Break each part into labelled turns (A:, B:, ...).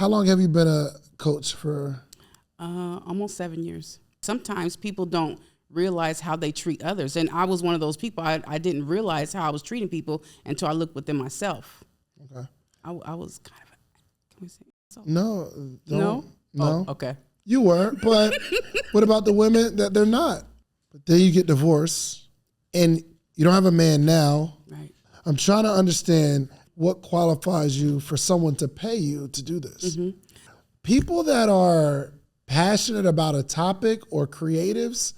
A: How long have you been a coach for?
B: Almost 7 years. Sometimes people don't realize how they treat others. And I was one of those people. I didn't realize how I was treating people until I looked within myself.
A: Okay.
B: I was kind of, can we say so?
A: No.
B: No?
A: No.
B: Oh, okay.
A: You were, but what about the women that they're not? But then you get divorced and you don't have a man now.
B: Right.
A: I'm trying to understand what qualifies you for someone to pay you to do this.
B: Mm-hmm.
A: People that are passionate about a topic or creatives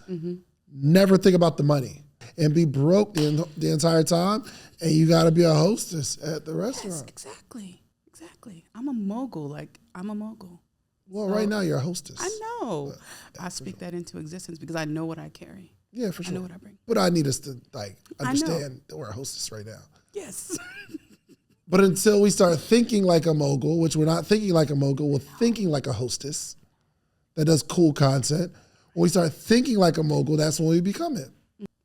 A: never think about the money and be broke the entire time, and you got to be a hostess at the restaurant.
B: Yes, exactly. I'm a mogul.
A: Well, right now you're a hostess.
B: I know. I speak that into existence because I know what I carry.
A: Yeah, for sure.
B: I know what I bring.
A: But I need us to understand that we're a hostess right now.
B: Yes.
A: But until we start thinking like a mogul, which we're not thinking like a mogul, we're thinking like a hostess that does cool content. When we start thinking like a mogul, that's when we become it.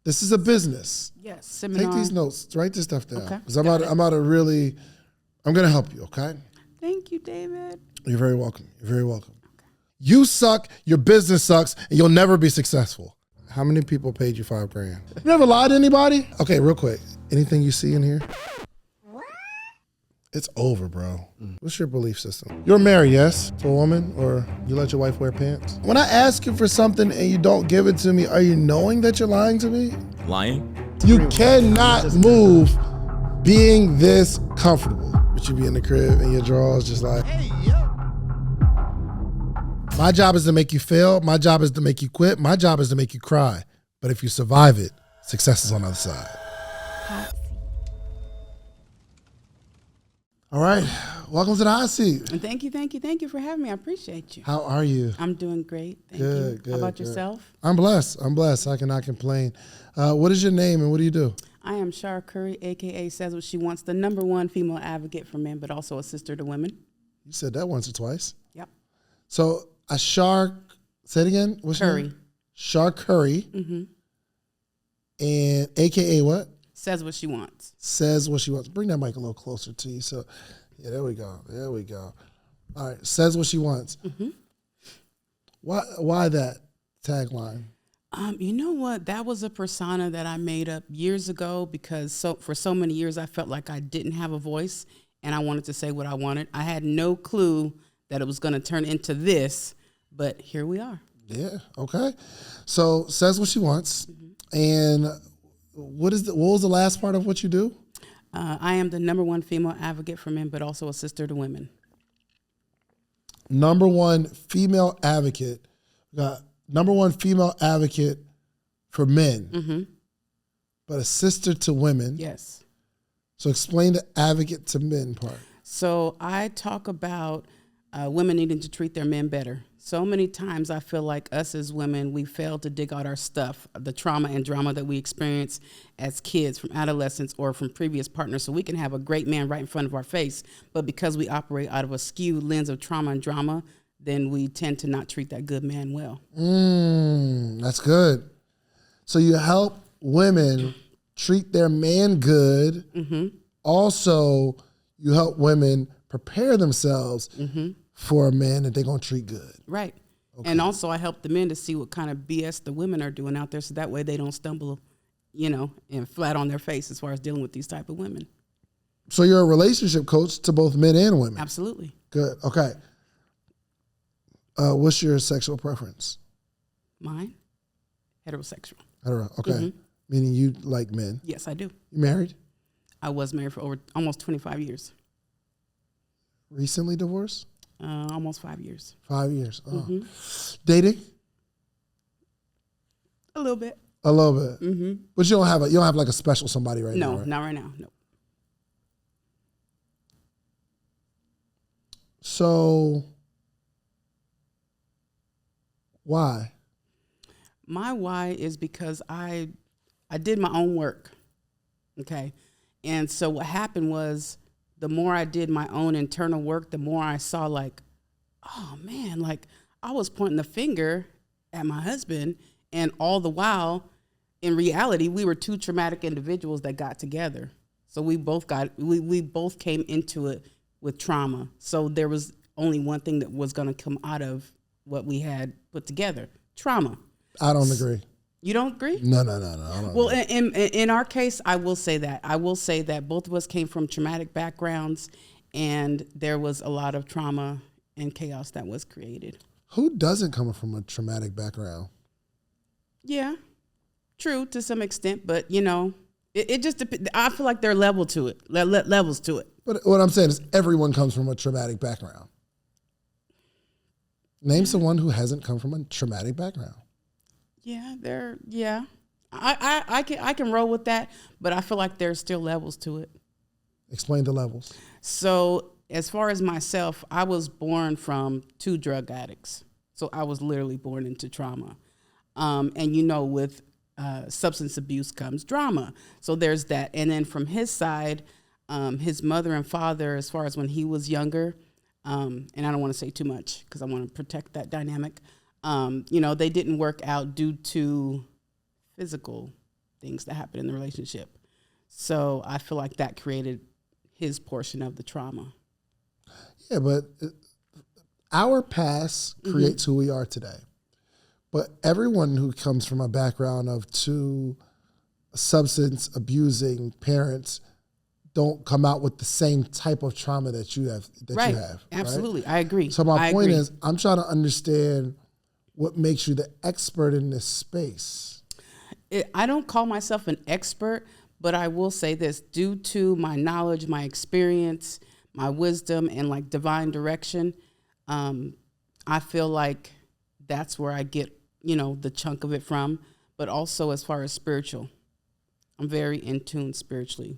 A: This is a business.
B: Yes. Seminar.
A: Take these notes. Write this stuff down.
B: Okay.
A: Because I'm going to help you, okay?
B: Thank you, David.
A: You're very welcome. You're very welcome. Okay. You suck, your business sucks, and you'll never be successful. How many people paid you $5,000? You never lied to anybody? Okay, real quick. Anything you see in here? It's over, bro. What's your belief system? You're married, yes, to a woman, or you let your wife wear pants? When I ask you for something and you don't give it to me, are you knowing that you're lying to me?
C: Lying?
A: You cannot move being this comfortable. But you be in the crib and your drawers just like, hey, yo. My job is to make you fail. My job is to make you quit. My job is to make you cry. But if you survive it, success is on the other side. All right. Welcome to the hot seat.
B: And thank you for having me. I appreciate you.
A: How are you?
B: I'm doing great. Thank you.
A: Good.
B: How about yourself?
A: I'm blessed. I cannot complain. What is your name and what do you do?
B: I am Char Curry, a.k.a. Says What She Wants, the #1 female advocate for men, but also a sister to women.
A: You said that once or twice.
B: Yep.
A: So a Char, say it again. What's your
B: Curry.
A: name? Char Curry.
B: Mm-hmm.
A: And a.k.a. what?
B: Says What She Wants.
A: Says what she wants. Bring that mic a little closer to you. So, yeah, there we go. All right, says what she wants.
B: Mm-hmm.
A: Why that tagline?
B: You know what? That was a persona that I made up years ago because for so many years I felt like I didn't have a voice and I wanted to say what I wanted. I had no clue that it was going to turn into this, but here we are.
A: Yeah, okay. So, says what she wants. And what was the last part of what you do?
B: I am the #1 female advocate for men, but also a sister to women.
A: #1 female advocate. #1 female advocate for men, but a sister to women.
B: Yes.
A: So explain the advocate to men part.
B: So I talk about women needing to treat their men better. So many times I feel like us as women, we fail to dig out our stuff, the trauma and drama that we experience as kids from adolescence or from previous partners. So we can have a great man right in front of our face, but because we operate out of a skewed lens of trauma and drama, then we tend to not treat that good man well.
A: That's good. So you help women treat their man good. Also, you help women prepare themselves for a man that they're going to treat good.
B: Right. Okay. And also I help the men to see what kind of BS the women are doing out there so that way they don't stumble, and flat on their face as far as dealing with these type of women.
A: So you're a relationship coach to both men and women.
B: Absolutely.
A: Good. Okay. What's your sexual preference?
B: Mine? Heterosexual.
A: Hetero. Okay. Meaning you like men.
B: Yes, I do.
A: You married?
B: I was married for over almost 25 years.
A: Recently divorced?
B: Almost 5 years.
A: 5 years. Oh. Dating?
B: A little bit.
A: A little bit. But you don't have like a special somebody right now.
B: No,
A: right?
B: not right now. No.
A: So why?
B: My why is because I did my own work. Okay. And so what happened was the more I did my own internal work, the more I saw like, oh man, like I was pointing the finger at my husband, and all the while, in reality, we were two traumatic individuals that got together. So we both came into it with trauma. So there was only one thing that was going to come out of what we had put together: trauma.
A: I don't agree.
B: You don't agree?
A: No. I don't
B: Well,
A: agree.
B: in our case, I will say that. I will say that both of us came from traumatic backgrounds, and there was a lot of trauma and chaos that was created.
A: Who doesn't come from a traumatic background?
B: Yeah, true to some extent, but you know, it just depends. I feel like there are levels to it.
A: But what I'm saying is everyone comes from a traumatic background. Name someone who hasn't come from a traumatic background.
B: Yeah. I can roll with that, but I feel like there's still levels to it.
A: Explain the levels.
B: So as far as myself, I was born from 2 drug addicts. So I was literally born into trauma. And you know, with substance abuse comes drama. So there's that. And then from his side, his mother and father, as far as when he was younger, and I don't want to say too much because I want to protect that dynamic. You know, they didn't work out due to physical things that happened in the relationship. So I feel like that created his portion of the trauma.
A: Yeah, but our past creates who we are today. But everyone who comes from a background of 2 substance abusing parents don't come out with the same type of trauma that you have.
B: Right.
A: You have.
B: Absolutely.
A: Right?
B: I agree.
A: So my point is, I'm trying to understand what makes you the expert in this space.
B: I don't call myself an expert, but I will say this: due to my knowledge, my experience, my wisdom, and like divine direction, I feel like that's where I get, you know, the chunk of it from. But also as far as spiritual, I'm very in tune spiritually.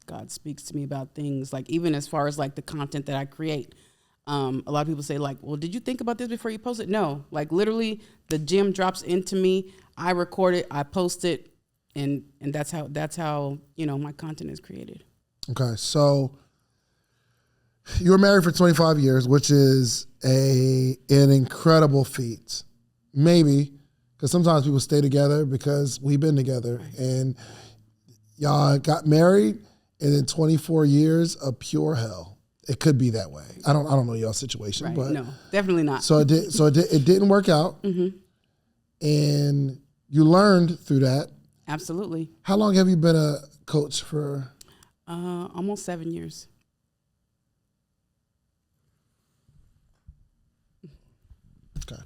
B: God speaks to me about things like, even as far as like the content that I create. A lot of people say like, well, did you think about this before you post it? No, like literally the gem drops into me. I record it, I post it, and that's how, you know, my content is created.
A: Okay. So you were married for 25 years, which is an incredible feat. Maybe, because sometimes people stay together because we've been together, and y'all got married, and then 24 years of pure hell. It could be that way. I don't know y'all's situation,
B: Right.
A: but
B: No, definitely not.
A: So it didn't work out, and you learned through that.
B: Absolutely.
A: How long have you been a coach for?
B: Almost 7 years.
A: Okay.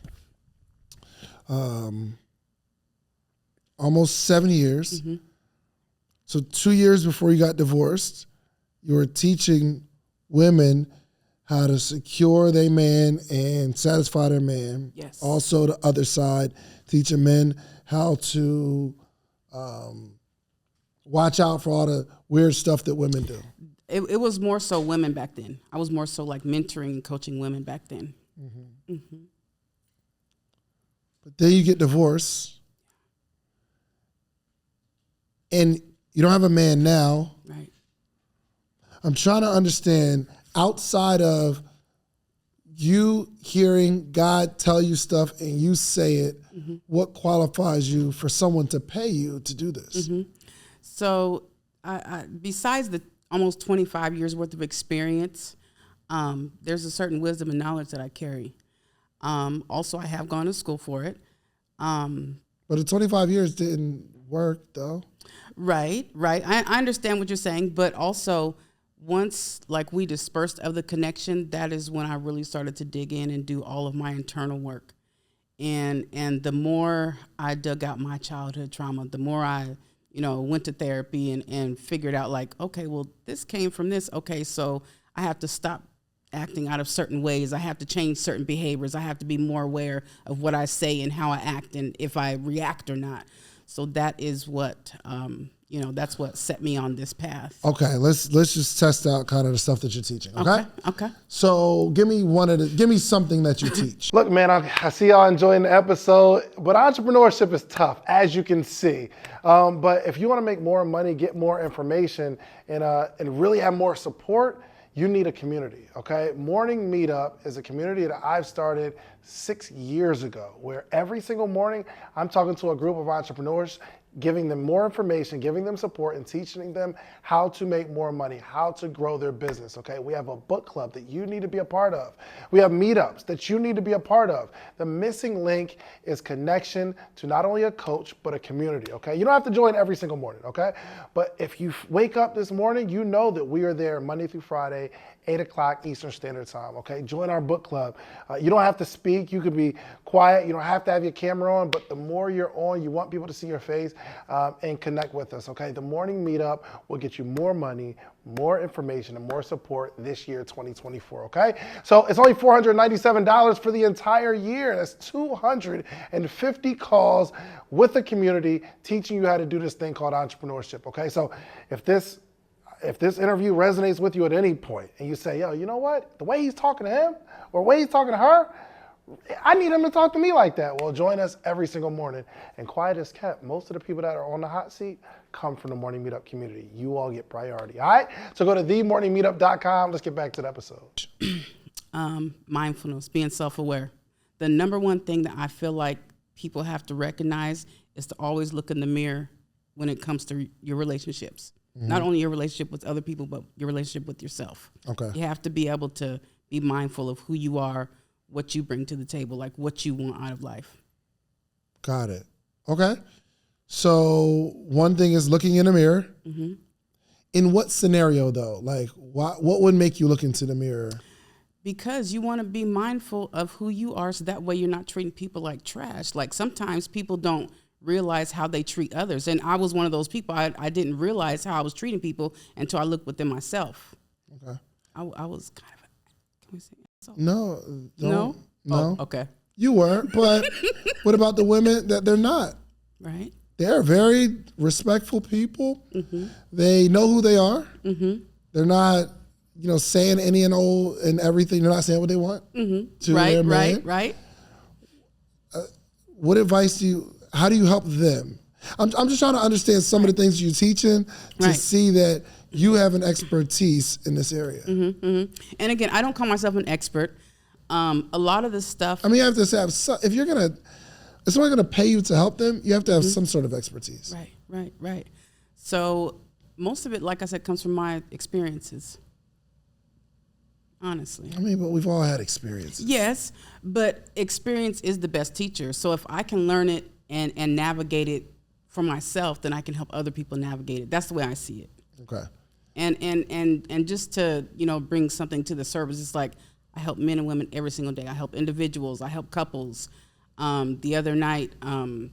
A: Almost 7 years. So 2 years before you got divorced, you were teaching women how to secure their man and satisfy their man.
B: Yes.
A: Also, the other side, teaching men how to watch out for all the weird stuff that women do.
B: It was more so women back then. I was more so like mentoring and coaching women back then.
A: But then you get divorced, and you don't have a man now.
B: Right.
A: I'm trying to understand, outside of you hearing God tell you stuff and you say it, what qualifies you for someone to pay you to do this?
B: So I besides the almost 25 years worth of experience, there's a certain wisdom and knowledge that I carry. Also, I have gone to school for it.
A: But the 25 years didn't work, though.
B: Right. I understand what you're saying, but also once like we dispersed of the connection, that is when I really started to dig in and do all of my internal work. And the more I dug out my childhood trauma, the more I, you know, went to therapy and figured out like, okay, well, this came from this. Okay, so I have to stop acting out of certain ways. I have to change certain behaviors. I have to be more aware of what I say and how I act and if I react or not. So that is what, you know, that's what set me on this path.
A: Okay, let's just test out kind of the stuff that you're teaching.
B: Okay.
A: So give me something that you teach. Look, man, I see y'all enjoying the episode, but entrepreneurship is tough, as you can see. But if you want to make more money, get more information, and really have more support, you need a community, okay? Morning Meetup is a community that I've started 6 years ago, where every single morning I'm talking to a group of entrepreneurs, giving them more information, giving them support, and teaching them how to make more money, how to grow their business, okay? We have a book club that you need to be a part of. We have meetups that you need to be a part of. The missing link is connection to not only a coach, but a community, okay? You don't have to join every single morning, okay? But if you wake up this morning, you know that we are there Monday through Friday, 8 o'clock Eastern Standard Time, okay? Join our book club. You don't have to speak. You could be quiet. You don't have to have your camera on, but the more you're on, you want people to see your face and connect with us, okay? The morning meetup will get you more money, more information, and more support this year, 2024, okay? So it's only $497 for the entire year. That's 250 calls with the community teaching you how to do this thing called entrepreneurship, okay? So if this interview resonates with you at any point and you say, yo, you know what? The way he's talking to him or the way he's talking to her, I need him to talk to me like that. Well, join us every single morning. And quiet as kept, most of the people that are on the hot seat come from the Morning Meetup community. You all get priority, all right? So go to themorningmeetup.com. Let's get back to the episode.
B: Mindfulness, being self-aware. The number one thing that I feel like people have to recognize is to always look in the mirror when it comes to your relationships. Not only your relationship with other people, but your relationship with yourself. Okay. You have to be able to be mindful of who you are, what you bring to the table, like what you want out of life.
A: Got it. Okay. So one thing is looking in the mirror. Mm-hmm. In what scenario though? Like what would make you look into the mirror?
B: Because you want to be mindful of who you are so that way you're not treating people like trash. Like sometimes people don't realize how they treat others. And I was one of those people. I didn't realize how I was treating people until I looked within myself. Okay. I was kind of, can we say so?
A: No.
B: Oh, okay.
A: You were, but what about the women that they're not?
B: Right.
A: They're very respectful people. Mm-hmm. They know who they are. Mm-hmm. They're not, saying any and all and everything. They're not saying what they want to their man. Right. What advice how do you help them? I'm just trying to understand some of the things you're teaching to see that you have an expertise in this area. Mm-hmm, mm-hmm.
B: And again, I don't call myself an expert. A lot of this stuff.
A: I mean, you have to have if someone's gonna pay you to help them, you have to have some sort of expertise.
B: Right. So most of it, like I said, comes from my experiences. Honestly.
A: I mean, but we've all had experiences.
B: Yes, but experience is the best teacher. So if I can learn it and navigate it for myself, then I can help other people navigate it. That's the way I see it.
A: Okay.
B: And just to, bring something to the service, it's like I help men and women every single day. I help individuals. I help couples. The other night, I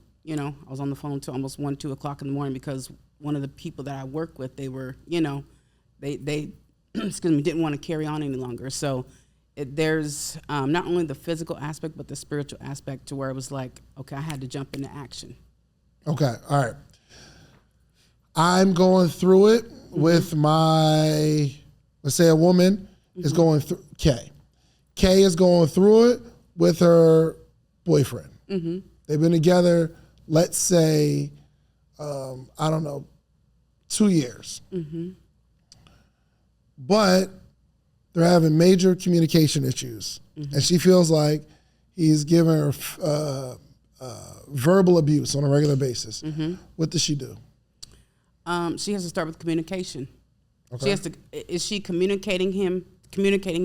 B: was on the phone till almost 1, 2 o'clock in the morning because one of the people that I work with, they were, they didn't want to carry on any longer. So there's not only the physical aspect, but the spiritual aspect to where it was like, okay, I had to jump into action.
A: Okay, all right. I'm going through it with let's say a woman is going through, Kay. Kay is going through it with her boyfriend. Mm-hmm. They've been together, let's say, 2 years. Mm-hmm. But they're having major communication issues. Mm-hmm. And she feels like he's giving her verbal abuse on a regular basis. Mm-hmm. What does she do?
B: She has to start with communication. Okay. Is she communicating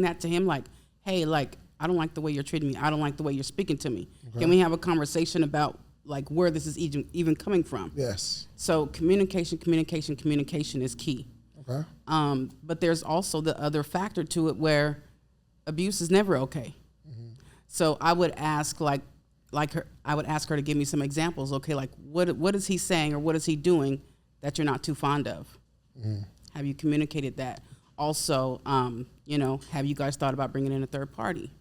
B: that to him like, hey, like, I don't like the way you're treating me. I don't like the way you're speaking to me. Okay. Can we have a conversation about like where this is even coming from?
A: Yes. So
B: communication is key. Okay. But there's also the other factor to it where abuse is never okay. Mm-hmm. So I would ask I would ask her to give me some examples. Okay, like what is he saying or what is he doing that you're not too fond of? Mm-hmm. Have you communicated that? Also, have you guys thought about bringing in a third party?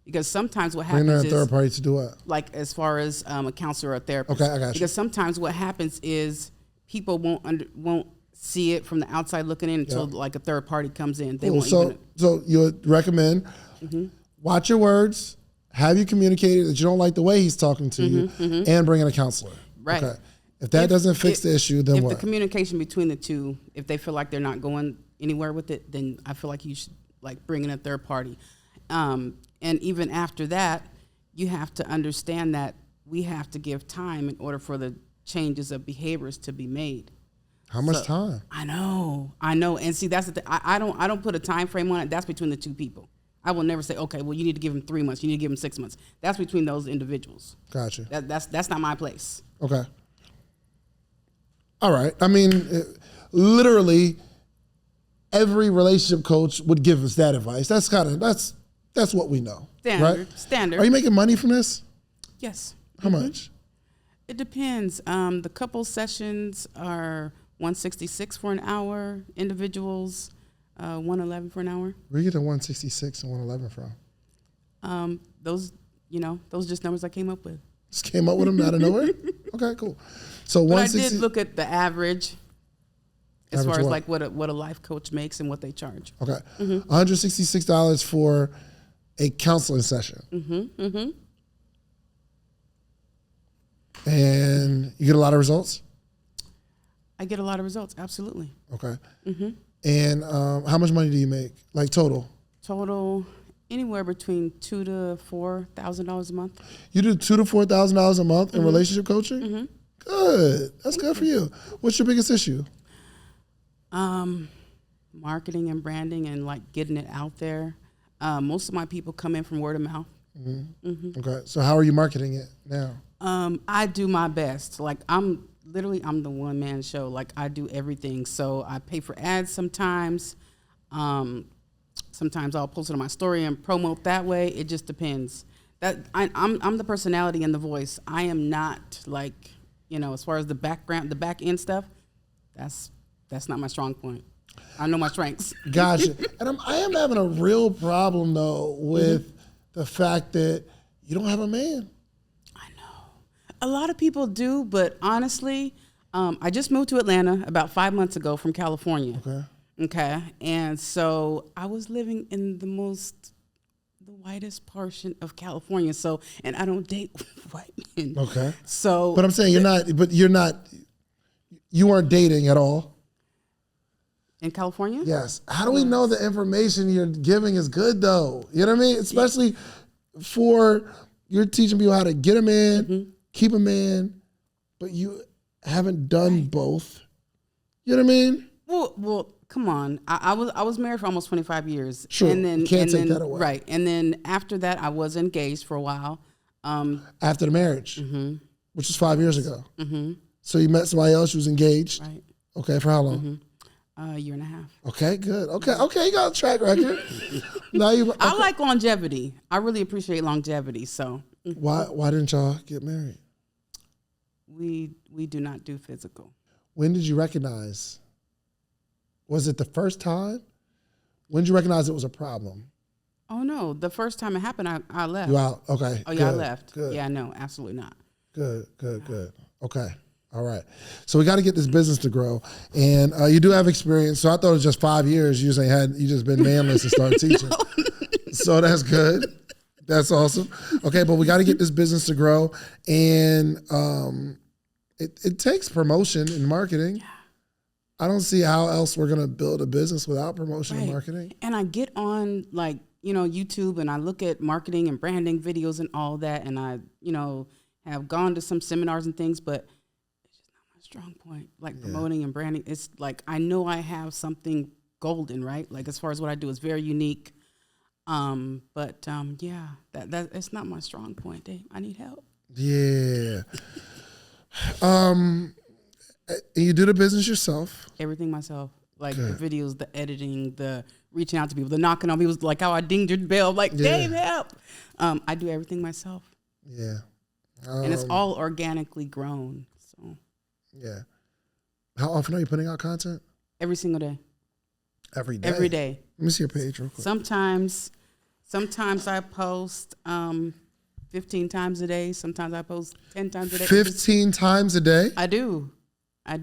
B: Because sometimes what happens is...
A: Bringing in a third party to do what?
B: Like as far as a counselor or a therapist.
A: Okay, I got you.
B: Because sometimes what happens is people won't see it from the outside looking in until like a third party comes in.
A: So you would recommend watch your words, have you communicated that you don't like the way he's talking to you, and bring in a counselor. Right. Okay. If that doesn't fix the issue, then what?
B: If the communication between the two, if they feel like they're not going anywhere with it, then I feel like you should like bring in a third party. And even after that, you have to understand that we have to give time in order for the changes of behaviors to be made.
A: How much time?
B: I know. And see, that's the thing. I don't put a time frame on it. That's between the two people. I will never say, okay, well, you need to give them 3 months. You need to give them 6 months. That's between those individuals.
A: Gotcha.
B: That's not my place.
A: Okay. All right. I mean, literally, every relationship coach would give us that advice. That's what we know.
B: Standard.
A: Are you making money from this?
B: Yes.
A: How much?
B: It depends. The couple sessions are $166 for an hour. Individuals, $111 for an hour.
A: Where you get the 166 and 111 from?
B: Those just numbers I came up with.
A: Just came up with them out of nowhere? Okay, cool. So
B: But
A: 160.
B: I did look at the average as
A: Average
B: far as
A: what?
B: like what a life coach makes and what they charge.
A: Okay. $166 for a counseling session. And you get a lot of results?
B: I get a lot of results, absolutely.
A: Okay. And how much money do you make, like total?
B: Total, anywhere between $2,000 to $4,000 a month.
A: You do $2,000 to $4,000 a month in relationship coaching? Good. That's good for you. What's your biggest issue?
B: Marketing and branding and like getting it out there. Most of my people come in from word of mouth.
A: Okay. So how are you marketing it now?
B: I do my best. Like I'm the one man show. Like I do everything. So I pay for ads sometimes. Sometimes I'll post it on my story and promote that way. It just depends. I'm the personality and the voice. I am not like, as far as the back end stuff, that's not my strong point. I know my strengths.
A: Gotcha. And I am having a real problem though with the fact that you don't have a man.
B: I know. A lot of people do, but honestly, I just moved to Atlanta about 5 months ago from California. Okay. And so I was living in the whitest portion of California. So, and I don't date white men.
A: Okay.
B: So.
A: But I'm saying you weren't dating at all.
B: In California?
A: Yes. How do we know the information you're giving is good though? You know what I mean? Especially you're teaching people how to get a man, keep a man, but you haven't done both. You know what I mean?
B: Well, come on. I was married for almost 25 years.
A: Sure.
B: And then,
A: you can't take that away.
B: Right. And then after that, I was engaged for a while.
A: After the marriage, which was 5 years ago. So you met somebody else who was engaged.
B: Right.
A: Okay. For how long?
B: A year and a half.
A: Okay, good. Okay, you got a track record.
B: I like longevity. I really appreciate longevity. So
A: why didn't y'all get married?
B: We do not do physical.
A: When did you recognize? Was it the first time? When did you recognize it was a problem?
B: Oh no, the first time it happened, I left.
A: You out? Okay.
B: Oh yeah, I left.
A: Good.
B: Yeah, no, absolutely not.
A: Good. Okay. All right. So we got to get this business to grow. And you do have experience. So I thought it was just 5 years. You just been manless and started teaching. So that's good. That's awesome. Okay, but we got to get this business to grow. And it takes promotion and marketing. Yeah. I don't see how else we're going to build a business without promotion and marketing.
B: And I get on YouTube and I look at marketing and branding videos and all that. And I, have gone to some seminars and things, but strong point, like promoting and branding. It's like I know I have something golden, right? Like as far as what I do is very unique. But that it's not my strong point. Dave, I need help.
A: Yeah. You do the business yourself.
B: Everything myself. Like the videos, the editing, the reaching out to people, the knocking on people, like how I dinged your bell, like Dave, help. I do everything myself.
A: Yeah.
B: And it's all organically grown. So.
A: Yeah. How often are you putting out content?
B: Every single day.
A: Every day?
B: Every day.
A: Let me see your page real quick.
B: Sometimes I post 15 times a day. Sometimes I post 10 times a day.
A: 15 times a day?
B: I do. I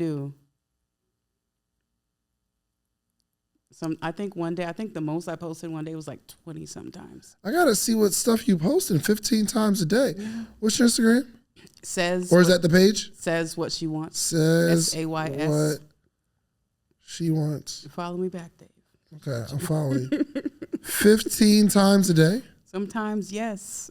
B: think the most I posted one day was like 20 sometimes.
A: I got to see what stuff you posting 15 times a day. Yeah. What's your Instagram?
B: Says.
A: Or is that the page?
B: Says what she wants.
A: Says
B: SAYS.
A: what she wants.
B: Follow me back, Dave.
A: Okay, I'm following you. 15 times a day?
B: Sometimes, yes.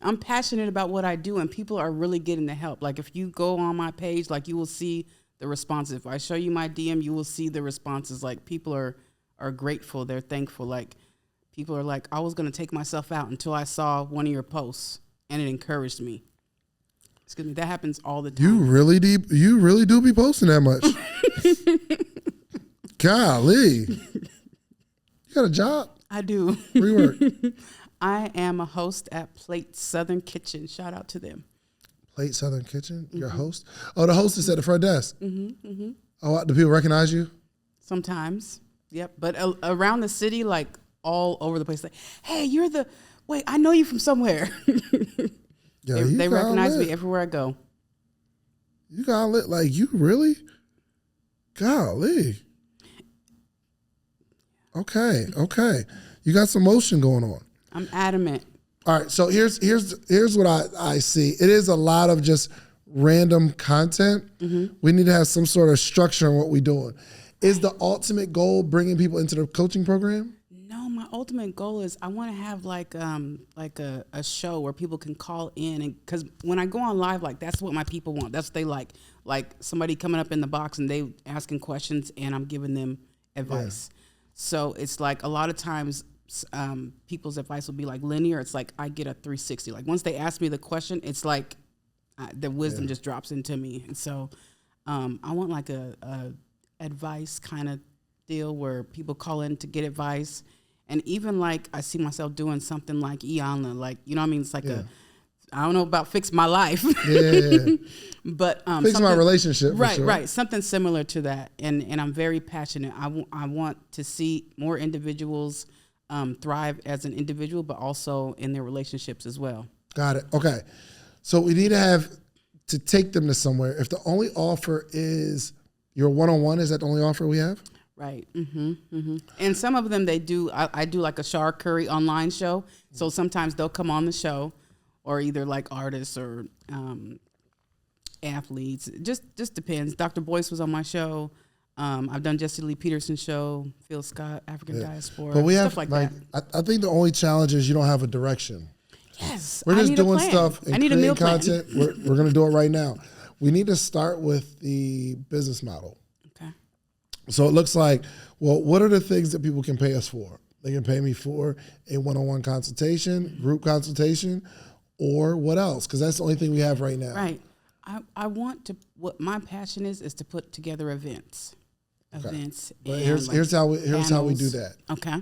B: I'm passionate about what I do, and people are really getting the help. Like, if you go on my page, like, you will see the responses. If I show you my DM, you will see the responses. Like, people are grateful. They're thankful. Like, people are like, I was going to take myself out until I saw one of your posts, and it encouraged me. Excuse me. That happens all the time.
A: You really do be posting that much. Golly. You got a job?
B: I do.
A: Where you work?
B: I am a host at Plate Southern Kitchen. Shout out to them.
A: Plate Southern Kitchen? You're a host? Oh, the hostess at the front desk. Oh, do people recognize you?
B: Sometimes. Yep. But around the city, like all over the place, like, hey, wait, I know you from somewhere.
A: Yo,
B: they recognize me everywhere I go.
A: You got lit. Like, you really? Golly. Okay. You got some motion going on.
B: I'm adamant.
A: All right, so here's what I see. It is a lot of just random content. We need to have some sort of structure in what we're doing. Is the ultimate goal bringing people into the coaching program?
B: No, my ultimate goal is I want to have like a show where people can call in, and because when I go on live, like, that's what my people want. That's what they like somebody coming up in the box and they asking questions and I'm giving them advice. Yeah. So it's like a lot of times people's advice will be like linear. It's like I get a 360. Like, once they ask me the question, it's like the wisdom just drops into me. And so I want like a advice kind of deal where people call in to get advice. And even like I see myself doing something like Iyanla, like, you know what I mean? It's like I don't know about fix my life. But
A: fix my relationship.
B: Right,
A: sure.
B: Right. Something similar to that. And I'm very passionate. I want to see more individuals thrive as an individual, but also in their relationships as well.
A: Got it. Okay. So we need to take them to somewhere. If the only offer is your one-on-one, is that the only offer we have?
B: Right. And some of them, they do. I do like a Char Curry online show. So sometimes they'll come on the show, or either like artists or athletes. It just depends. Dr. Boyce was on my show. I've done Jesse Lee Peterson's show, Phil Scott, African Diaspora,
A: but we
B: stuff
A: have
B: like that.
A: I think the only challenge is you don't have a direction.
B: Yes,
A: we're just doing stuff and creating content. We're going to do it right now. We need to start with the business model.
B: Okay.
A: So it looks like, well, what are the things that people can pay us for? They can pay me for a one-on-one consultation, group consultation, or what else? Because that's the only thing we have right now.
B: Right. I want to. What my passion is to put together events.
A: Okay.
B: Events.
A: But here's how we do that.
B: Okay.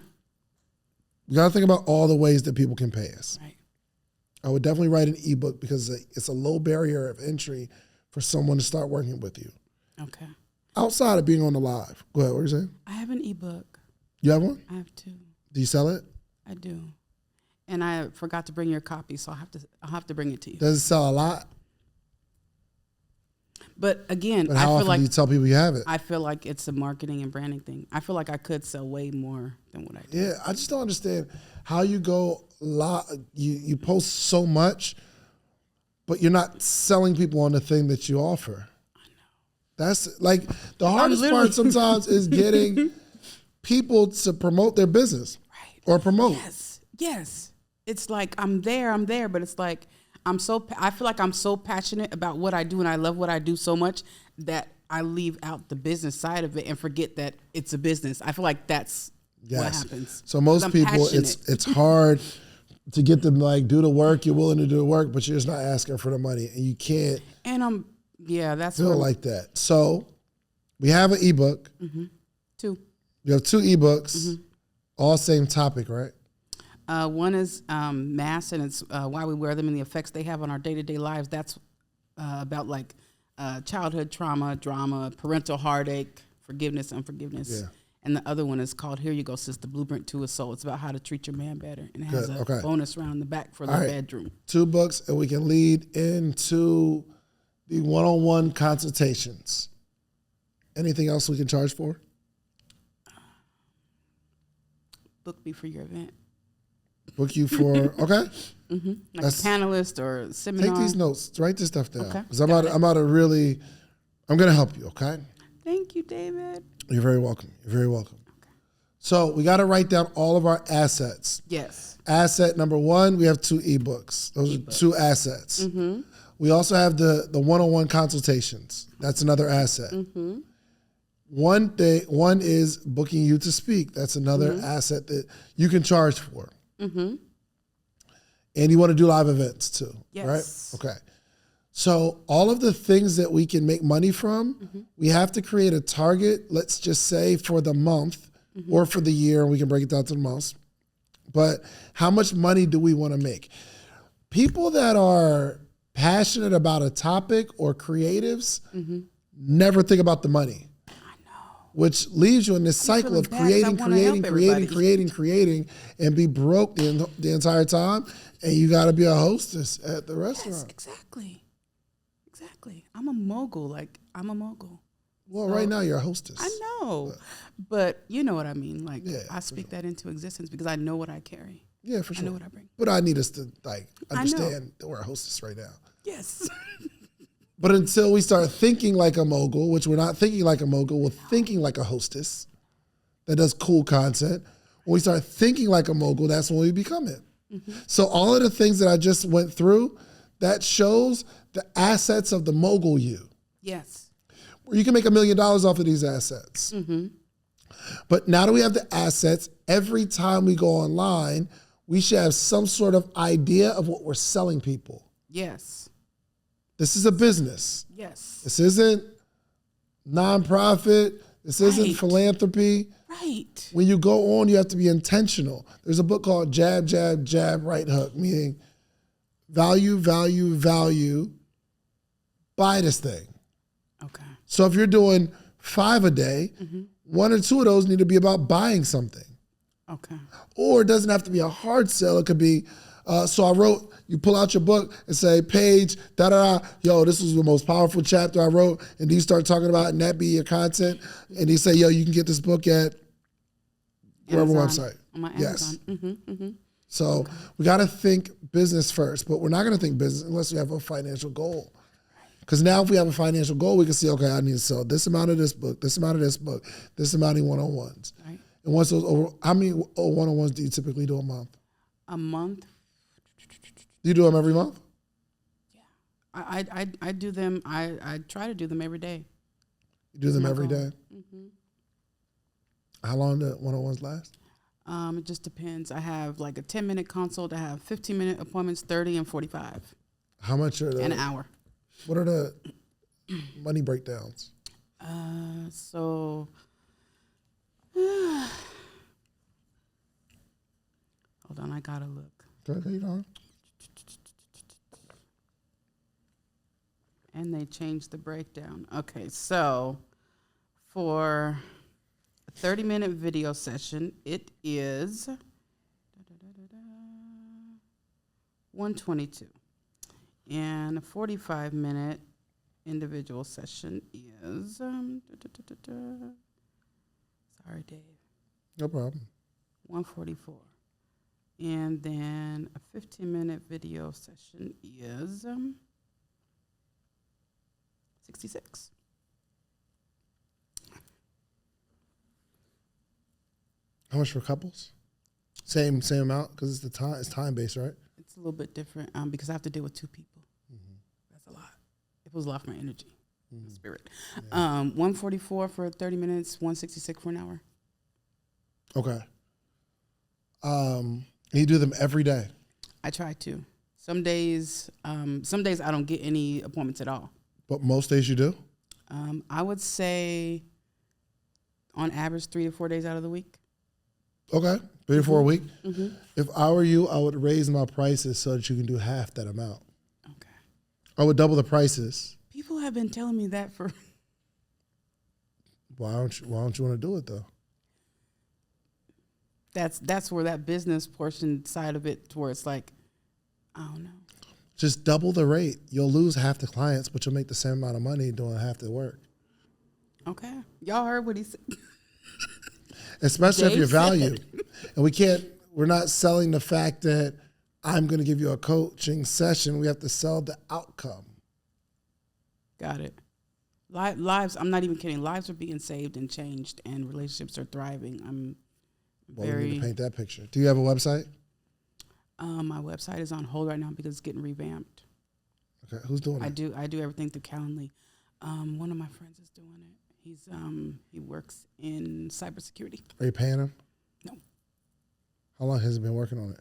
A: You got to think about all the ways that people can pay us.
B: Right.
A: I would definitely write an ebook because it's a low barrier of entry for someone to start working with you.
B: Okay.
A: Outside of being on the live. Go ahead, what are you saying?
B: I have an ebook.
A: You have one?
B: I have two.
A: Do you sell it?
B: I do. And I forgot to bring your copy, so I'll have to bring it to you.
A: Does it sell a lot?
B: But again,
A: but how often do you tell people you have it?
B: I feel like it's a marketing and branding thing. I feel like I could sell way more than what I do.
A: Yeah, I just don't understand how you go you post so much, but you're not selling people on the thing that you offer. I know. That's like the hardest part sometimes is getting people to promote their business.
B: Right.
A: Or promote.
B: Yes. It's like I'm there, but it's like I feel like I'm so passionate about what I do, and I love what I do so much that I leave out the business side of it and forget that it's a business. I feel like that's what happens.
A: So most people, it's hard to get them like do the work. You're willing to do the work, but you're just not asking for the money, and you can't.
B: And that's
A: feel like that. So we have an ebook.
B: Mm-hmm. Two.
A: We have two ebooks, all same topic, right?
B: One is mass, and it's why we wear them and the effects they have on our day-to-day lives. That's about like childhood trauma, drama, parental heartache, forgiveness, unforgiveness. Yeah. And the other one is called Here You Go, Sis, the Blueprint to a Soul. It's about how to treat your man better. And it has a bonus round in the back for the bedroom. Two
A: books, and we can lead into the one-on-one consultations. Anything else we can charge for?
B: Book me for your event.
A: Book you for, okay.
B: Mm-hmm. Like a panelist or a seminar.
A: Take these notes. Write this stuff down. Because I'm going to help you, okay?
B: Thank you, David.
A: You're very welcome. You're very welcome. Okay. So we got to write down all of our assets.
B: Yes.
A: Asset number one, we have 2 ebooks. Those are 2 assets.
B: Mm-hmm.
A: We also have the one-on-one consultations. That's another asset.
B: Mm-hmm.
A: One is booking you to speak. That's another asset that you can charge for.
B: Mm-hmm.
A: And you want to do live events too,
B: Yes.
A: right? Okay. So all of the things that we can make money from, we have to create a target, let's just say for the month or for the year, and we can break it down to the months. But how much money do we want to make? People that are passionate about a topic or creatives never think about the money. Which leaves you in this cycle of creating, and be broke the entire time. And you got to be a hostess at the restaurant.
B: Yes, exactly. I'm a mogul.
A: Well, right now you're a hostess.
B: I know. But you know what I mean. I speak that into existence because I know what I carry.
A: Yeah, for sure.
B: I know what I bring.
A: But I need us to understand that we're a hostess right now.
B: Yes.
A: But until we start thinking like a mogul, which we're not thinking like a mogul, we're thinking like a hostess that does cool content. When we start thinking like a mogul, that's when we become it. So all of the things that I just went through, that shows the assets of the mogul you.
B: Yes.
A: Where you can make $1 million off of these assets. But now that we have the assets, every time we go online, we should have some sort of idea of what we're selling people.
B: Yes.
A: This is a business.
B: Yes.
A: This isn't nonprofit. This isn't philanthropy.
B: Right.
A: When you go on, you have to be intentional. There's a book called Jab, Jab, Jab, Right Hook, meaning value, value, value, buy this thing.
B: Okay.
A: So if you're doing 5 a day, 1 or 2 of those need to be about buying something.
B: Okay.
A: Or it doesn't have to be a hard sell. It could be, so I wrote, you pull out your book and say, page, da-da-da, yo, this was the most powerful chapter I wrote, and then you start talking about it, and that be your content, and you say, yo, you can get this book at whatever website.
B: On my Amazon.
A: Yes. So we got to think business first, but we're not going to think business unless we have a financial goal. Because now if we have a financial goal, we can see, okay, I need to sell this amount of this book, this amount of this book, this amount of one-on-ones.
B: Right.
A: And once those over, how many one-on-ones do you typically do a month?
B: A month.
A: Do you do them every month?
B: Yeah. I do them. I try to do them every day.
A: You do them every day? How long do one-on-ones last?
B: It just depends. I have like a 10-minute consult. I have 15-minute appointments, 30 and 45.
A: How much are the?
B: An hour.
A: What are the money breakdowns?
B: Hold on, I gotta look.
A: Okay,
B: And they changed the breakdown. Okay, so for a 30-minute video session, it is $122. And a 45-minute individual session is, sorry, Dave.
A: No problem.
B: $144. And then a 15-minute video session is $66.
A: How much for couples? Same amount because it's time based, right?
B: It's a little bit different because I have to deal with 2 people. That's a lot. It was a lot for my energy, my spirit. Yeah. $144 for 30 minutes, $166 for an hour.
A: Okay. You do them every day?
B: I try to. Some days I don't get any appointments at all.
A: But most days you do?
B: I would say on average 3 to 4 days out of the week.
A: Okay, 3 to 4 a week. If I were you, I would raise my prices so that you can do half that amount.
B: Okay.
A: I would double the prices.
B: People have been telling me that for.
A: Why don't you want to do it though?
B: That's where that business portion side of it, where it's like, I don't know.
A: Just double the rate. You'll lose half the clients, but you'll make the same amount of money doing half the work.
B: Okay, y'all heard what he said.
A: Especially if you're valued. And we're not selling the fact that I'm going to give you a coaching session. We have to sell the outcome.
B: Got it. Lives, I'm not even kidding. Lives are being saved and changed and relationships are thriving.
A: Well, we need to paint that picture. Do you have a website?
B: My website is on hold right now because it's getting revamped.
A: Okay, who's doing it?
B: I do everything through Calendly. One of my friends is doing it. He works in cybersecurity.
A: Are you paying him?
B: No.
A: How long has he been working on it?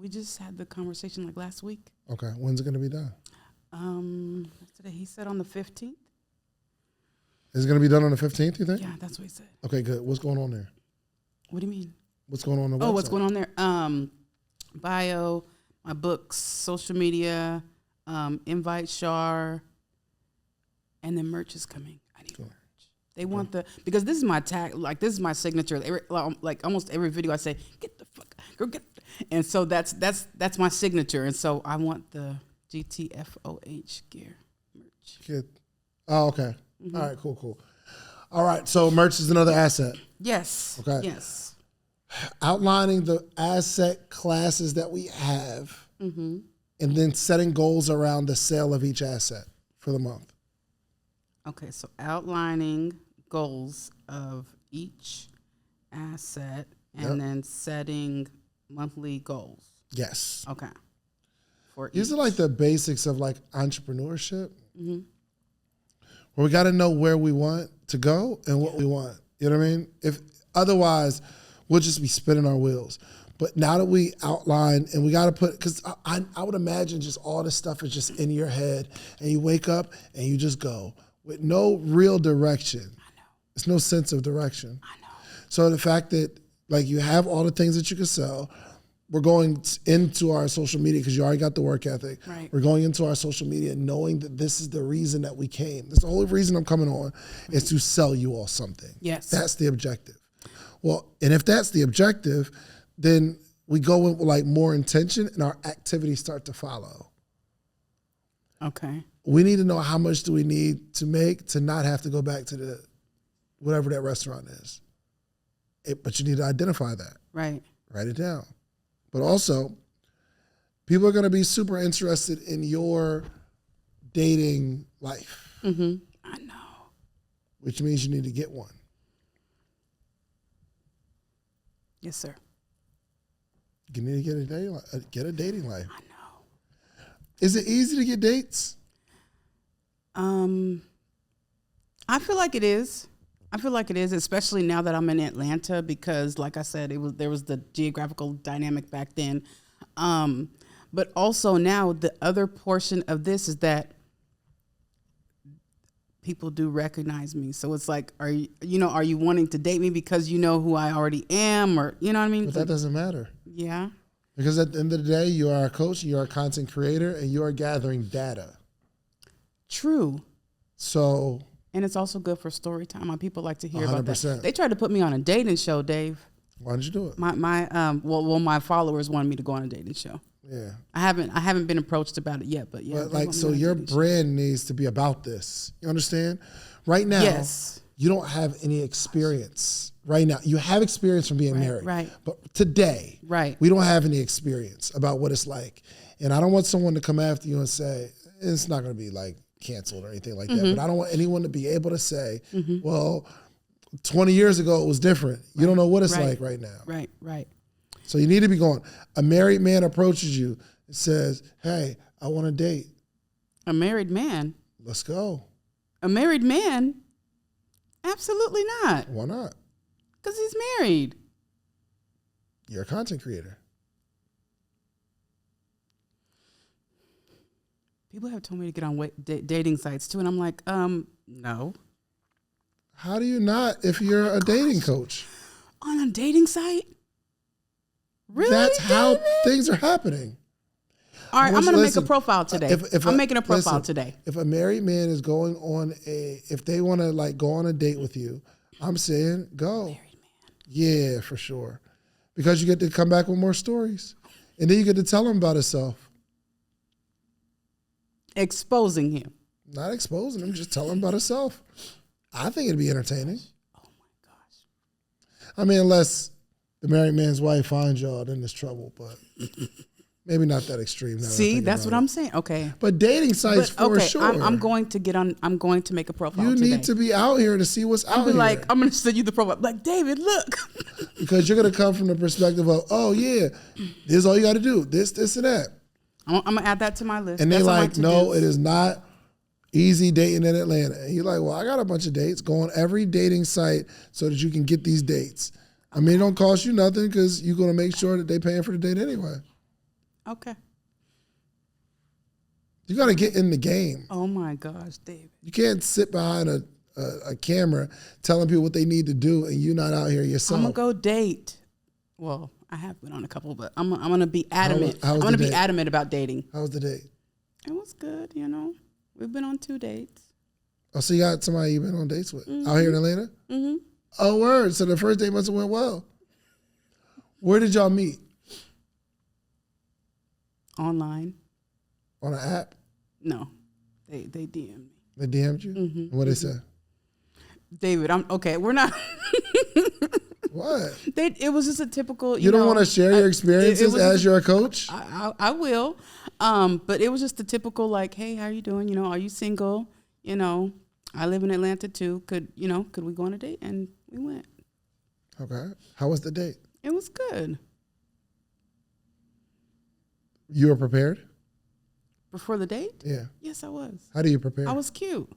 B: We just had the conversation like last week.
A: Okay, when's it going to be done?
B: Today he said on the 15th.
A: Is it going to be done on the 15th, you think?
B: Yeah, that's what he said.
A: Okay, good. What's going on there?
B: What do you mean?
A: What's going on the website?
B: Oh, what's going on there? Bio, my books, social media, invite Char, and then merch is coming. I need merch. They want because this is my tag, like this is my signature. Like almost every video I say, get the fuck, girl, get. And so that's my signature. And so I want the GTFOH gear merch.
A: Good. Oh, okay. Mm-hmm. All right, cool. All right, so merch is another asset.
B: Yes.
A: Okay.
B: Yes.
A: Outlining the asset classes that we have, and then setting goals around the sale of each asset for the month.
B: Okay, so outlining goals of each asset and then setting monthly goals.
A: Yes.
B: Okay.
A: These are like the basics of like entrepreneurship, where we got to know where we want to go and what we want. You know what I mean? If otherwise, we'll just be spinning our wheels. But now that we outline and we got to put, because I would imagine just all this stuff is just in your head and you wake up and you just go with no real direction. I know. There's no sense of direction. I know. So the fact that like you have all the things that you can sell, we're going into our social media because you already got the work ethic. Right. We're going into our social media knowing that this is the reason that we came. That's the only reason I'm coming on is to sell you all something. Yes. That's the objective. Well, and if that's the objective, then we go in with like more intention and our activities start to follow. Okay. We need to know how much do we need to make to not have to go back to the whatever that restaurant is. But you need to identify that. Right. Write it down. But also, people are going to be super interested in your dating life. Mm-hmm. I know. Which means you need to get one.
B: Yes, sir.
A: You need to get a dating life. I know. Is it easy to get dates?
B: I feel like it is. Especially now that I'm in Atlanta, because, like I said, there was the geographical dynamic back then. But also now the other portion of this is that people do recognize me. So it's like, are you wanting to date me because you know who I already am, or you know what I mean?
A: But that doesn't matter.
B: Yeah.
A: Because at the end of the day, you are a coach, you are a content creator, and you are gathering data. True. So.
B: And it's also good for story time. My people like to hear 100%. About that. They tried to put me on a dating show, Dave.
A: Why did you do it?
B: My followers wanted me to go on a dating show. Yeah. I haven't been approached about it yet, but yeah.
A: But like, so your brand needs to be about this. You understand? Right now, yes. You don't have any experience. Right now, you have experience from being married. Right. But today, we don't have any experience about what it's like. And I don't want someone to come after you and say, it's not going to be like canceled or anything like that. But I don't want anyone to be able to say, well, 20 years ago it was different. You don't know what it's like right now. Right. So you need to be going. A married man approaches you and says, hey, I want to date.
B: A married man?
A: Let's go.
B: A married man? Absolutely not.
A: Why not?
B: Because he's married.
A: You're a content creator.
B: People have told me to get on dating sites too, and I'm like, no.
A: How do you not if you're a dating coach?
B: On a dating site? Really?
A: That's how things are happening.
B: All right, I'm going to make a profile today. I'm making a profile today.
A: If a married man is going on if they want to like go on a date with you, I'm saying go. Married man. Yeah, for sure. Because you get to come back with more stories. And then you get to tell him about himself.
B: Exposing him.
A: Not exposing him, just tell him about himself. I think it'd be entertaining.
B: Oh my gosh.
A: I mean, unless the married man's wife finds y'all, then there's trouble. But Maybe not that extreme.
B: See, that's what I'm saying. Okay.
A: But dating sites for sure.
B: I'm going to get on. I'm going to make a profile.
A: You
B: today.
A: need to be out here to see what's out here.
B: Like, I'm going to send you the profile. Like, David, look.
A: Because you're going to come from the perspective of, oh yeah, this is all you got to do. This, and that.
B: I'm going to add that to my list.
A: And they're like, no, it is not easy dating in Atlanta. And you're like, well, I got a bunch of dates. Go on every dating site so that you can get these dates. I mean, it don't cost you nothing because you're going to make sure that they're paying for the date anyway.
B: Okay.
A: You got to get in the game.
B: Oh my gosh, David.
A: You can't sit behind a camera telling people what they need to do and you're not out here yourself.
B: I'm going to go date. Well, I have been on a couple, but I'm going to be adamant. I'm going to be adamant about dating.
A: How was the date?
B: It was good, you know. We've been on 2 dates.
A: Oh, so you got somebody you've been on dates with out here in Atlanta? Mm-hmm. Oh, word. So the first date must have went well. Where did y'all meet?
B: Online.
A: On an app?
B: No. They DM'd me.
A: They DM'd you? Mm-hmm. What they say?
B: David, we're not.
A: What?
B: It was just a typical,
A: you don't want to share your experiences as you're a coach?
B: I will. But it was just the typical like, hey, how are you doing? You know, are you single? You know, I live in Atlanta too. Could we go on a date? And we went.
A: Okay. How was the date?
B: It was good.
A: You were prepared?
B: Before the date?
A: Yeah.
B: Yes, I was.
A: How do you prepare?
B: I was cute.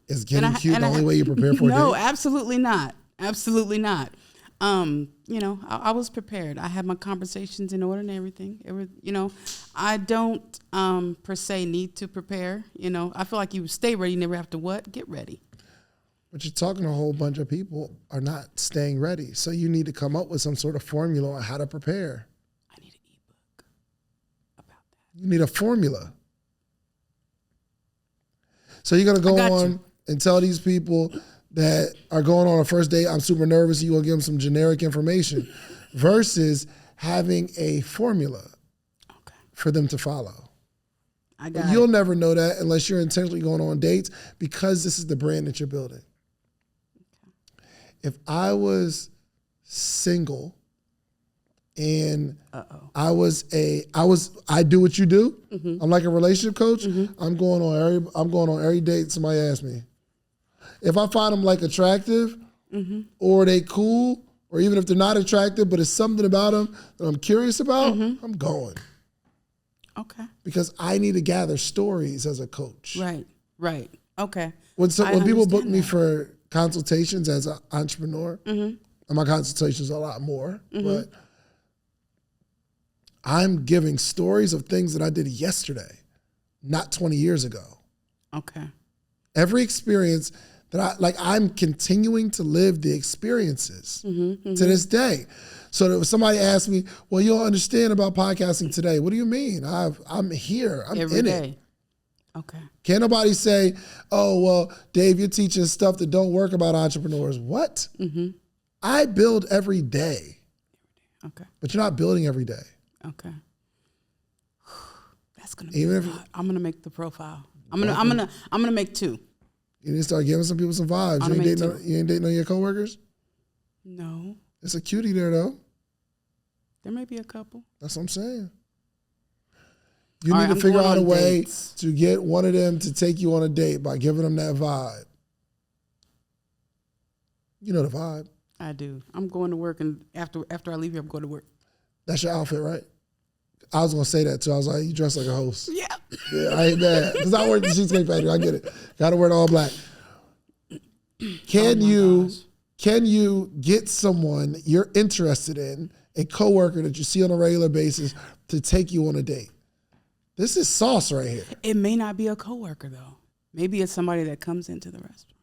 B: Is
A: getting cute the only way you prepare for a date?
B: No, absolutely not. Absolutely not. You know, I was prepared. I had my conversations in order and everything. I don't per se need to prepare. You know, I feel like you stay ready, you never have to what? Get ready.
A: But you're talking to a whole bunch of people are not staying ready. So you need to come up with some sort of formula on how to prepare.
B: I need an ebook about that.
A: You need a formula. So you're going to go on and tell these people that are going on a first date, I'm super nervous, you're going to give them some generic information versus having a formula for them to follow. You'll never know that unless you're intentionally going on dates because this is the brand that you're building. Okay. If I was single and I do what you do. Mm-hmm. I'm like a relationship coach. Mm-hmm. I'm going on every date somebody asks me. If I find them like attractive or they cool, or even if they're not attractive, but it's something about them that I'm curious about, I'm going.
B: Okay.
A: Because I need to gather stories as a coach.
B: Right. Okay.
A: When people book me for consultations as an entrepreneur, and my consultations are a lot more, but I'm giving stories of things that I did yesterday, not 20 years ago.
B: Okay.
A: Every experience that I'm continuing to live the experiences to this day. So that if somebody asks me, well, you don't understand about podcasting today. What do you mean? I'm here. I'm
B: every
A: in
B: day.
A: it.
B: Okay.
A: Can't nobody say, oh, well, Dave, you're teaching stuff that don't work about entrepreneurs. What? I build every day.
B: Okay.
A: But you're not building every day.
B: Okay. That's gonna be a lot. I'm gonna make the profile. I'm gonna make 2.
A: You need to start giving some people some vibes. You ain't dating on your coworkers?
B: No.
A: It's a cutie there though.
B: There may be a couple.
A: That's what I'm saying. You need to figure out a way to get one of them to take you on a date by giving them that vibe. You know the vibe.
B: I do. I'm going to work, and after I leave here, I'm going to work.
A: That's your outfit, right? I was going to say that too. I was like, you dress like a host.
B: Yeah.
A: Yeah, I ain't mad. Because I work at the Cheesecake Factory. I get it. Got to wear it all black. Can you get someone you're interested in, a coworker that you see on a regular basis, to take you on a date? This is sauce right here.
B: It may not be a coworker though. Maybe it's somebody that comes into the restaurant.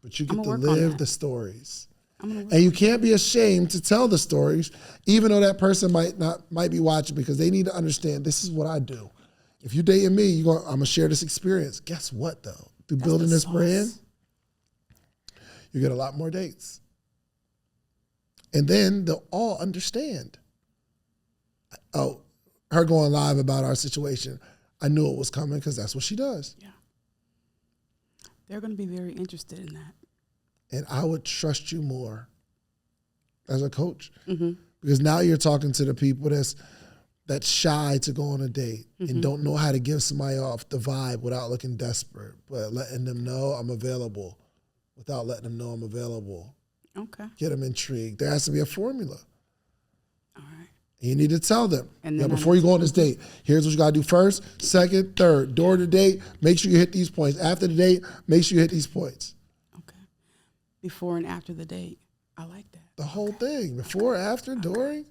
A: But you get to live the stories. And you can't be ashamed to tell the stories, even though that person might be watching, because they need to understand this is what I do. If you dating me, I'm gonna share this experience. Guess what though? Through building this brand, you get a lot more dates. And then they'll all understand. Oh, her going live about our situation. I knew it was coming because that's what she does.
B: Yeah. They're going to be very interested in that.
A: And I would trust you more as a coach Because now you're talking to the people that's shy to go on a date and don't know how to give somebody off the vibe without looking desperate, but letting them know I'm available without letting them know I'm available.
B: Okay.
A: Get them intrigued. There has to be a formula.
B: All right.
A: You need to tell them.
B: And then
A: before you go on this date, here's what you gotta do first, second, third. During the date, make sure you hit these points. After the date, make sure you hit these points.
B: Okay. Before and after the date. I like that.
A: The whole thing. Before, after, during.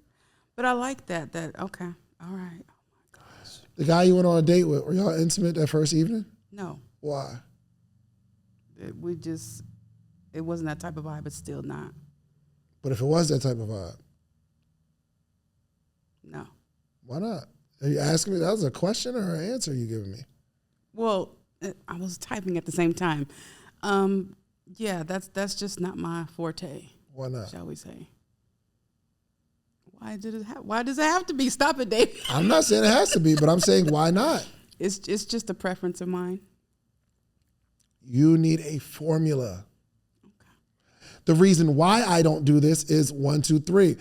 B: But I like that. Okay. All right. Oh my gosh.
A: The guy you went on a date with, were y'all intimate that first evening?
B: No.
A: Why?
B: It wasn't that type of vibe. It's still not.
A: But if it was that type of vibe?
B: No.
A: Why not? Are you asking me? That was a question or an answer you giving me?
B: Well, I was typing at the same time. Yeah, that's just not my forte.
A: Why not?
B: Shall we say? Why does it have to be? Stop it, Dave.
A: I'm not saying it has to be, but I'm saying why not?
B: It's just a preference of mine.
A: You need a formula. Okay. The reason why I don't do this is 1, 2, 3.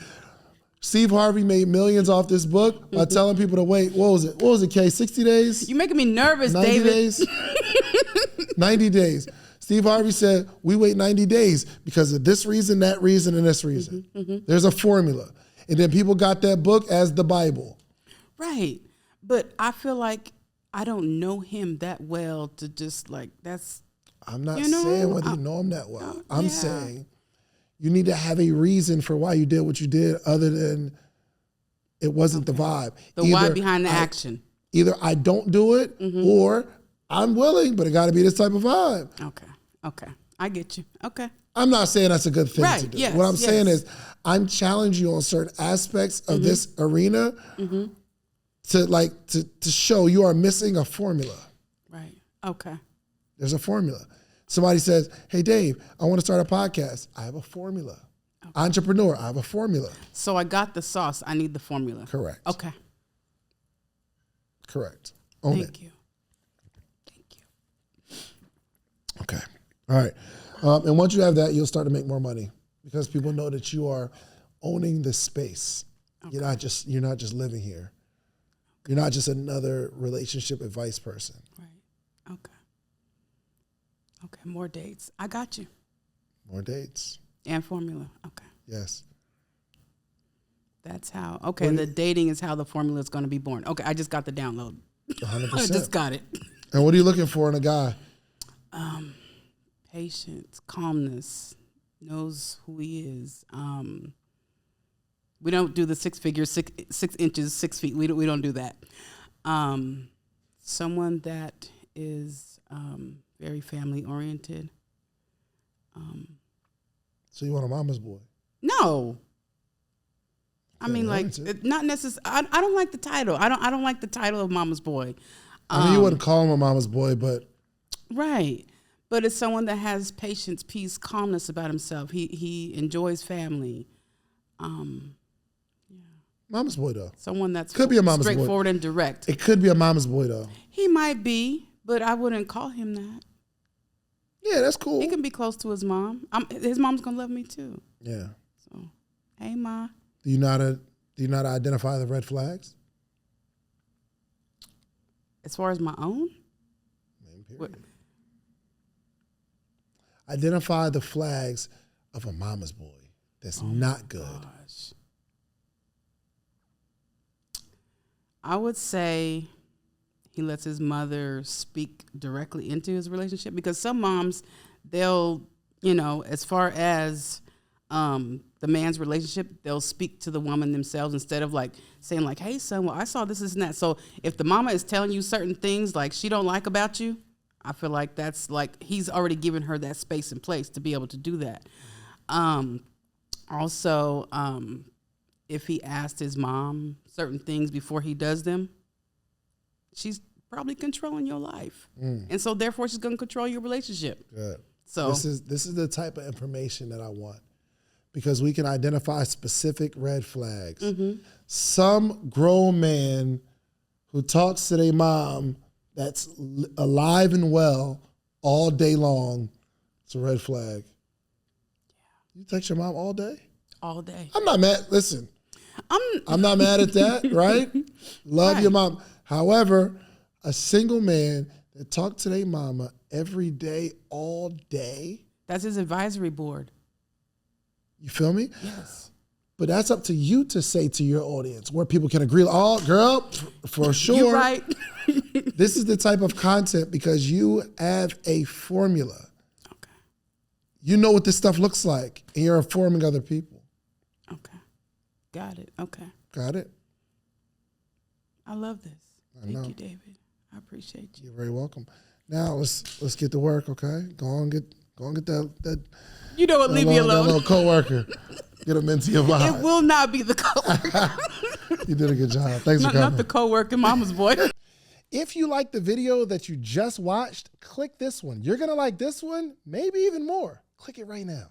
A: Steve Harvey made millions off this book by telling people to wait. What was it, Kay? 60 days?
B: You're making me nervous,
A: 90
B: David.
A: 90 days? 90 days. Steve Harvey said, we wait 90 days because of this reason, that reason, and this reason. There's a formula. And then people got that book as the Bible.
B: Right. But I feel like I don't know him that well to just like, that's...
A: I'm not saying whether you know him that well. I'm saying you need to have a reason for why you did what you did other than it wasn't the vibe.
B: The why behind the action.
A: Either I don't do it or I'm willing, but it got to be this type of vibe.
B: Okay. I get you. Okay.
A: I'm not saying that's a good thing to do.
B: Yes,
A: what I'm saying is I'm challenging you on certain aspects of this arena to show you are missing a formula.
B: Right. Okay.
A: There's a formula. Somebody says, hey, Dave, I want to start a podcast. I have a formula. Okay. Entrepreneur, I have a formula.
B: So I got the sauce. I need the formula.
A: Correct.
B: Okay.
A: Correct. Own it.
B: Thank you.
A: Okay. All right. And once you have that, you'll start to make more money because people know that you are owning the space. Okay. You're not just living here. You're not just another relationship advice person.
B: Right. Okay. Okay. More dates. I got you.
A: More dates.
B: And formula. Okay.
A: Yes.
B: That's how. Okay. The dating is how the formula is going to be born. Okay. I just got the download.
A: 100%.
B: I just got it.
A: And what are you looking for in a guy?
B: Patience, calmness, knows who he is. We don't do the 6 figures, 6 inches, 6 feet. We don't do that. Someone that is very family oriented.
A: So you want a mama's boy?
B: No. I mean, like, not necessarily. I don't like the title. I don't like the title of mama's boy.
A: I mean, you wouldn't call him a mama's boy, but
B: right. But it's someone that has patience, peace, calmness about himself. He enjoys family.
A: Mama's boy though.
B: Someone that's
A: could be a mama's
B: straightforward
A: boy.
B: And direct.
A: It could be a mama's boy though.
B: He might be, but I wouldn't call him that.
A: Yeah, that's cool.
B: He can be close to his mom. His mom's gonna love me too.
A: Yeah.
B: So, hey, Ma.
A: Do you not identify the red flags?
B: As far as my own?
A: What? Identify the flags of a mama's boy that's not good.
B: Gosh. I would say he lets his mother speak directly into his relationship because some moms, they'll, as far as the man's relationship, they'll speak to the woman themselves instead of like saying like, hey, son, well, I saw this and that. So if the mama is telling you certain things like she don't like about you, I feel like that's like he's already given her that space and place to be able to do that. Also, if he asked his mom certain things before he does them, she's probably controlling your life. And so therefore she's going to control your relationship.
A: Good.
B: So
A: this is the type of information that I want because we can identify specific red flags. Some grown man who talks to their mom that's alive and well all day long, it's a red flag. Yeah. You text your mom all day?
B: All day.
A: I'm not mad. Listen, I'm not mad at that, right? Love your mom. However, a single man that talk to their mama every day, all day.
B: That's his advisory board.
A: You feel me?
B: Yes.
A: But that's up to you to say to your audience where people can agree. Oh, girl, for sure.
B: You're right.
A: This is the type of content because you have a formula.
B: Okay.
A: You know what this stuff looks like, and you're informing other people.
B: Okay. Got it. Okay.
A: Got it?
B: I love this.
A: I know.
B: Thank you, David. I appreciate you.
A: You're very welcome. Now let's get to work, okay? Go on get that.
B: You know what? Leave me alone.
A: That little coworker. Get him into your vibe.
B: It will not be the coworker.
A: You did a good job. Thanks for coming.
B: Not the coworker, mama's boy.
A: If you like the video that you just watched, click this one. You're gonna like this one, maybe even more. Click it right now.